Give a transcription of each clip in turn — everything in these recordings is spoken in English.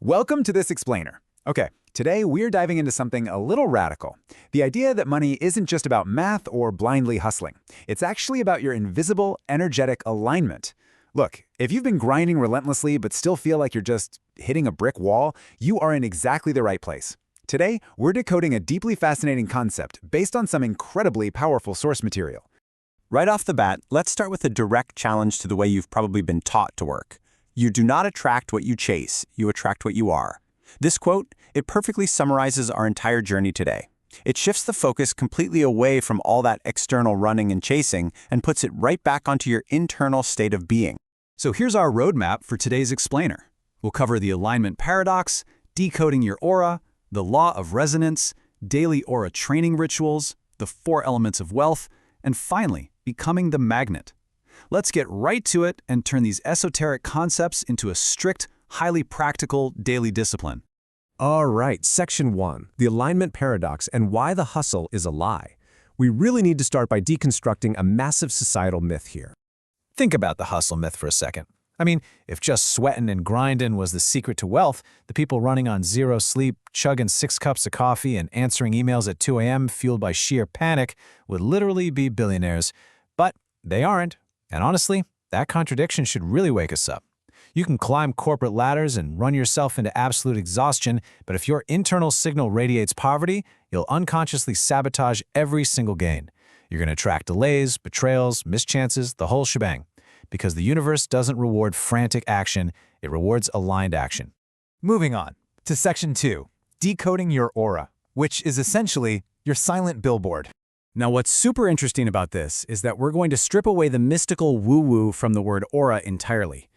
Welcome to this explainer. Okay, today we're diving into something a little radical. The idea that money isn't just about math or blindly hustling. It's actually about your invisible, energetic alignment. Look, if you've been grinding relentlessly but still feel like you're just hitting a brick wall, you are in exactly the right place. Today, we're decoding a deeply fascinating concept based on some incredibly powerful source material. Right off the bat, let's start with a direct challenge to the way you've probably been taught to work. You do not attract what you chase, you attract what you are. This quote, it perfectly summarizes our entire journey today. It shifts the focus completely away from all that external running and chasing and puts it right back onto your internal state of being. So here's our roadmap for today's explainer. We'll cover the alignment paradox, decoding your aura, the law of resonance, daily aura training rituals, the 4 elements of wealth, and finally, becoming the magnet. Let's get right to it and turn these esoteric concepts into a strict, highly practical daily discipline. All right, Section 1, the alignment paradox and why the hustle is a lie. We really need to start by deconstructing a massive societal myth here. Think about the hustle myth for a second. I mean, if just sweating and grinding was the secret to wealth, the people running on zero sleep, chugging 6 cups of coffee, and answering emails at 2 a.m. fueled by sheer panic would literally be billionaires. But they aren't. And honestly, that contradiction should really wake us up. You can climb corporate ladders and run yourself into absolute exhaustion, but if your internal signal radiates poverty, you'll unconsciously sabotage every single gain. You're going to attract delays, betrayals, mischances, the whole shebang. Because the universe doesn't reward frantic action, it rewards aligned action. Moving on to Section 2, decoding your aura, which is essentially your silent billboard. Now, what's super interesting about this is that we're going to strip away the mystical woo-woo from the word aura entirely.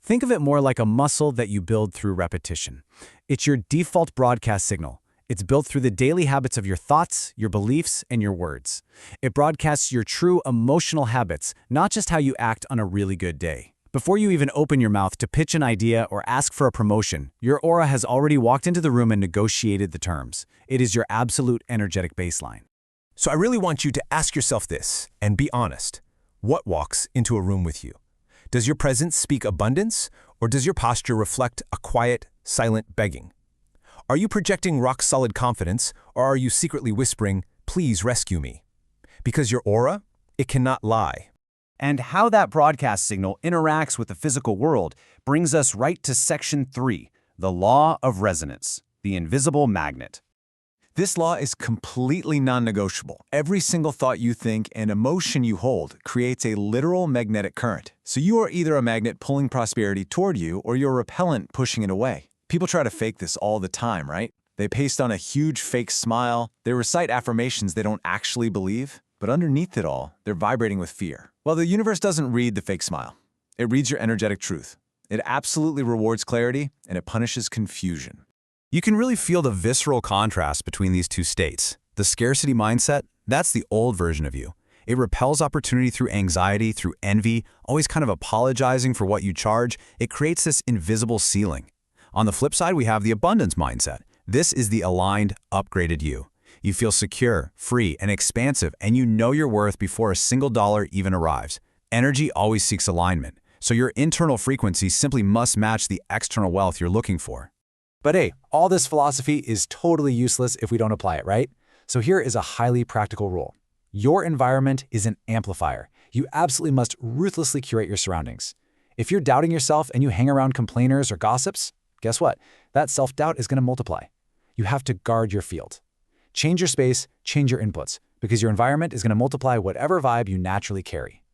Think of it more like a muscle that you build through repetition. It's your default broadcast signal. It's built through the daily habits of your thoughts, your beliefs, and your words. It broadcasts your true emotional habits, not just how you act on a really good day. Before you even open your mouth to pitch an idea or ask for a promotion, your aura has already walked into the room and negotiated the terms. It is your absolute energetic baseline. So I really want you to ask yourself this, and be honest. What walks into a room with you? Does your presence speak abundance, or does your posture reflect a quiet, silent begging? Are you projecting rock-solid confidence, or are you secretly whispering, "Please rescue me"? Because your aura, it cannot lie. And how that broadcast signal interacts with the physical world brings us right to Section 3, the law of resonance, the invisible magnet. This law is completely non-negotiable. Every single thought you think and emotion you hold creates a literal magnetic current. So you are either a magnet pulling prosperity toward you or you're a repellent pushing it away. People try to fake this all the time, right? They paste on a huge fake smile. They recite affirmations they don't actually believe. But underneath it all, they're vibrating with fear. Well, the universe doesn't read the fake smile. It reads your energetic truth. It absolutely rewards clarity and it punishes confusion. You can really feel the visceral contrast between these two states. The scarcity mindset, that's the old version of you. It repels opportunity through anxiety, through envy, always kind of apologizing for what you charge. It creates this invisible ceiling. On the flip side, we have the abundance mindset. This is the aligned, upgraded you. You feel secure, free, and expansive, and you know your worth before a single dollar even arrives. Energy always seeks alignment, so your internal frequency simply must match the external wealth you're looking for. But hey, all this philosophy is totally useless if we don't apply it, right? So here is a highly practical rule. Your environment is an amplifier. You absolutely must ruthlessly curate your surroundings. If you're doubting yourself and you hang around complainers or gossips, guess what? That self-doubt is going to multiply. You have to guard your field. Change your space, change your inputs, because your environment is going to multiply whatever vibe you naturally carry.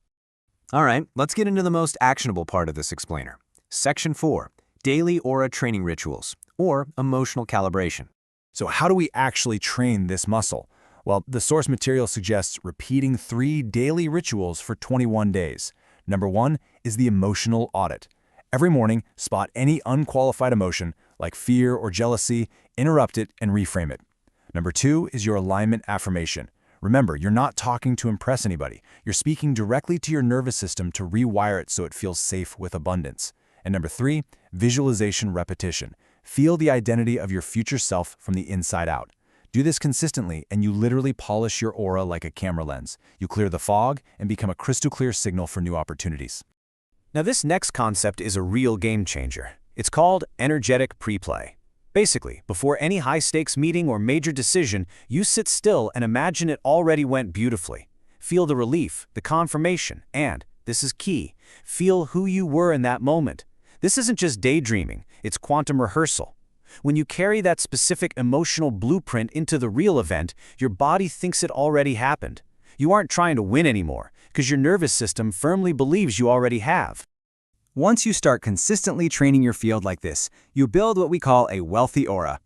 All right, let's get into the most actionable part of this explainer. Section 4, daily aura training rituals, or emotional calibration. So how do we actually train this muscle? Well, the source material suggests repeating 3 daily rituals for 21 days. Number 1 is the emotional audit. Every morning, spot any unqualified emotion, like fear or jealousy, interrupt it and reframe it. Number 2 is your alignment affirmation. Remember, you're not talking to impress anybody. You're speaking directly to your nervous system to rewire it so it feels safe with abundance. And number 3, visualization repetition. Feel the identity of your future self from the inside out. Do this consistently and you literally polish your aura like a camera lens. You clear the fog and become a crystal clear signal for new opportunities. Now this next concept is a real game changer. It's called energetic pre-play. Basically, before any high-stakes meeting or major decision, you sit still and imagine it already went beautifully. Feel the relief, the confirmation, and, this is key, feel who you were in that moment. This isn't just daydreaming, it's quantum rehearsal. When you carry that specific emotional blueprint into the real event, your body thinks it already happened. You aren't trying to win anymore, because your nervous system firmly believes you already have. Once you start consistently training your field like this, you build what we call a wealthy aura.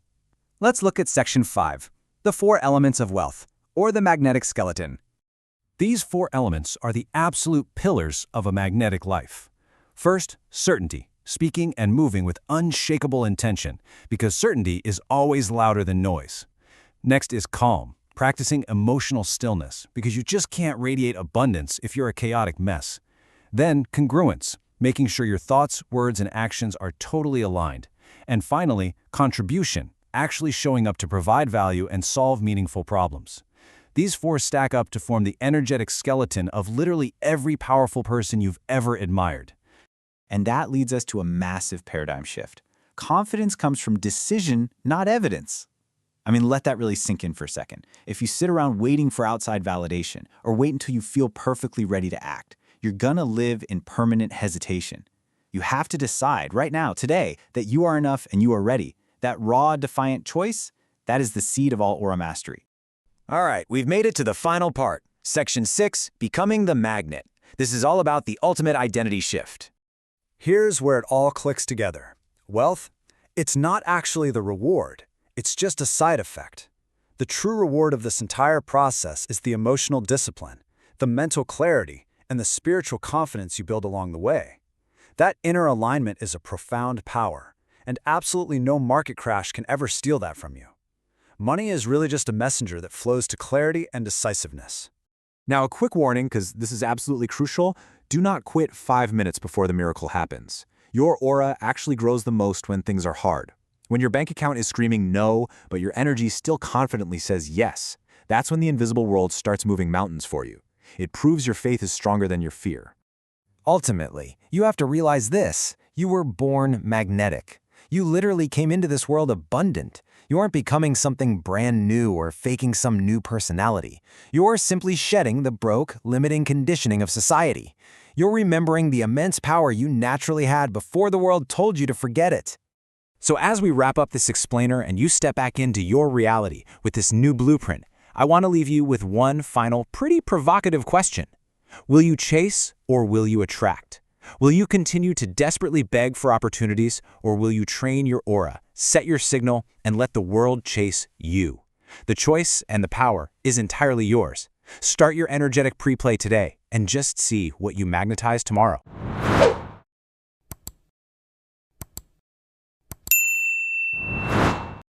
Let's look at Section 5, the 4 elements of wealth, or the magnetic skeleton. These 4 elements are the absolute pillars of a magnetic life. First, certainty, speaking and moving with unshakable intention, because certainty is always louder than noise. Next is calm, practicing emotional stillness, because you just can't radiate abundance if you're a chaotic mess. Then, congruence, making sure your thoughts, words, and actions are totally aligned. And finally, contribution, actually showing up to provide value and solve meaningful problems. These 4 stack up to form the energetic skeleton of literally every powerful person you've ever admired. And that leads us to a massive paradigm shift. Confidence comes from decision, not evidence. I mean, let that really sink in for a second. If you sit around waiting for outside validation, or wait until you feel perfectly ready to act, you're gonna live in permanent hesitation. You have to decide right now, today, that you are enough and you are ready. That raw, defiant choice, that is the seed of all aura mastery. All right, we've made it to the final part. Section 6, Becoming the Magnet. This is all about the ultimate identity shift. Here's where it all clicks together. Wealth, it's not actually the reward. It's just a side effect. The true reward of this entire process is the emotional discipline, the mental clarity, and the spiritual confidence you build along the way. That inner alignment is a profound power, and absolutely no market crash can ever steal that from you. Money is really just a messenger that flows to clarity and decisiveness. Now, a quick warning, because this is absolutely crucial. Do not quit 5 minutes before the miracle happens. Your aura actually grows the most when things are hard. When your bank account is screaming no, but your energy still confidently says yes, that's when the invisible world starts moving mountains for you. It proves your faith is stronger than your fear. Ultimately, you have to realize this. You were born magnetic. You literally came into this world abundant. You aren't becoming something brand new or faking some new personality. You're simply shedding the broke, limiting conditioning of society. You're remembering the immense power you naturally had before the world told you to forget it. So as we wrap up this explainer and you step back into your reality with this new blueprint, I want to leave you with one final, pretty provocative question. Will you chase or will you attract? Will you continue to desperately beg for opportunities, or will you train your aura, set your signal, and let the world chase you? The choice and the power is entirely yours. Start your energetic pre-play today and just see what you magnetize tomorrow.